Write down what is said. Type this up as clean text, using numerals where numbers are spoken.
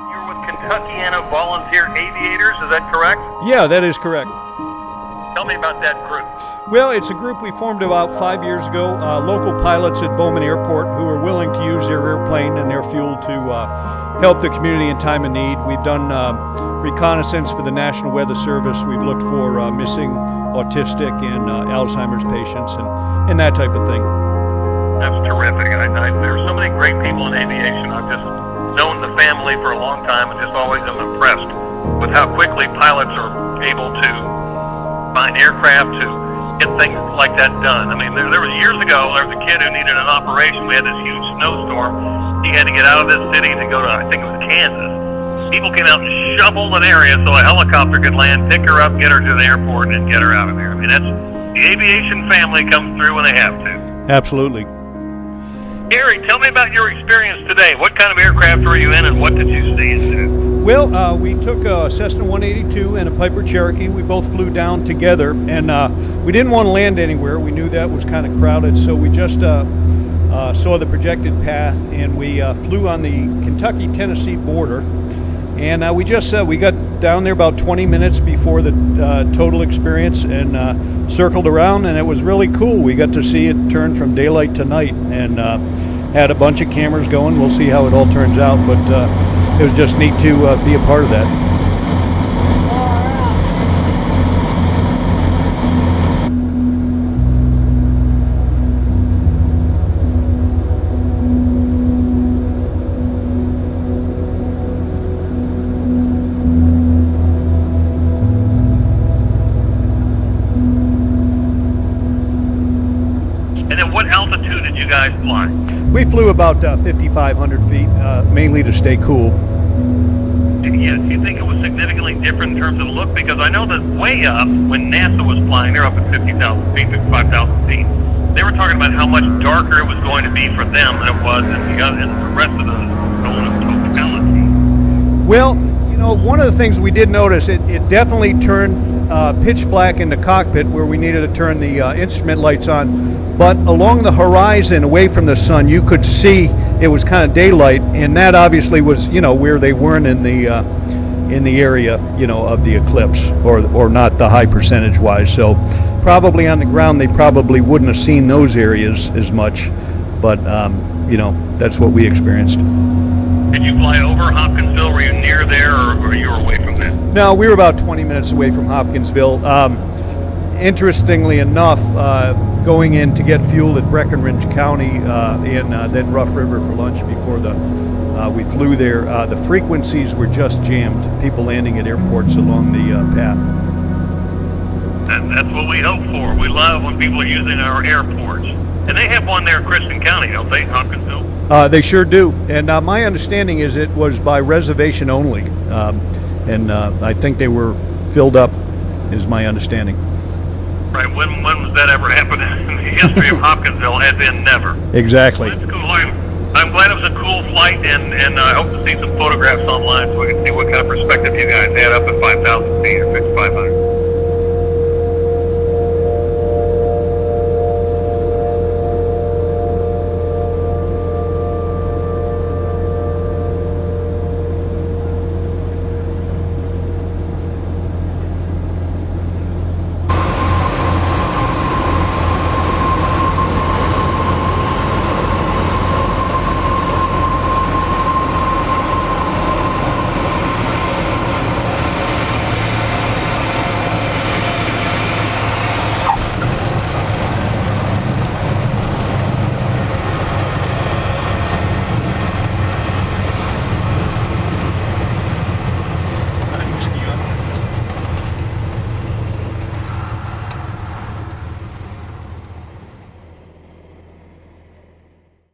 You're with Kentuckiana Volunteer Aviators, is that correct? Yeah, that is correct. Tell me about that group. Well, it's a group we formed about 5 years ago. Local pilots at Bowman Airport who are willing to use their airplane and their fuel to help the community in time of need. We've done reconnaissance for the National Weather Service. We've looked for missing autistic and Alzheimer's patients and that type of thing. That's terrific. There's so many great people in aviation. I've just known the family for a long time and just always am impressed with how quickly pilots are able to find aircraft to get things like that done. I mean, there was years ago, there was a kid who needed an operation. We had this huge snowstorm. He had to get out of this city to go to, I think it was Kansas. People came out and shoveled an area so a helicopter could land, pick her up, get her to the airport, and get her out of there. I mean, that's the aviation family comes through when they have to. Absolutely. Gary, tell me about your experience today. What kind of aircraft were you in, and what did you see and do? Well, we took a Cessna 182 and a Piper Cherokee. We both flew down together, and we didn't want to land anywhere. We knew that was kind of crowded, so we just saw the projected path, and we flew on the Kentucky-Tennessee border. And we got down there about 20 minutes before the total experience and circled around, and it was really cool. We got to see it turn from daylight to night, and had a bunch of cameras going. We'll see how it all turns out, but it was just neat to be a part of that. And then what altitude did you guys fly? We flew about 5,500 feet, mainly to stay cool. Yeah, do you think it was significantly different in terms of the look? Because I know that way up, when NASA was flying, they're up at 50,000 feet, 55,000 feet. They were talking about how much darker it was going to be for them than it was in the rest of the totality. Well, you know, one of the things we did notice, it definitely turned pitch black in the cockpit where we needed to turn the instrument lights on. But along the horizon, away from the sun, you could see it was kind of daylight, and that obviously was, you know, where they weren't in the area, you know, of the eclipse, or not the high percentage wise. So probably on the ground, they probably wouldn't have seen those areas as much. But you know, that's what we experienced. Did you fly over Hopkinsville? Were you near there, or you were away from that? No, we were about 20 minutes away from Hopkinsville. Interestingly enough, going in to get fuel at Breckinridge County and then Rough River for lunch before we flew there, the frequencies were just jammed, people landing at airports along the path. And that's what we hope for. We love when people are using our airports. And they have one there in Christian County, don't they, Hopkinsville? They sure do. And my understanding is it was by reservation only. And I think they were filled up, is my understanding. Right. When was that ever happened in the history of Hopkinsville? As in never. Exactly. Well, that's cool. I'm glad it was a cool flight, and I hope to see some photographs online so we can see what kind of perspective you guys had up at 5,000 feet or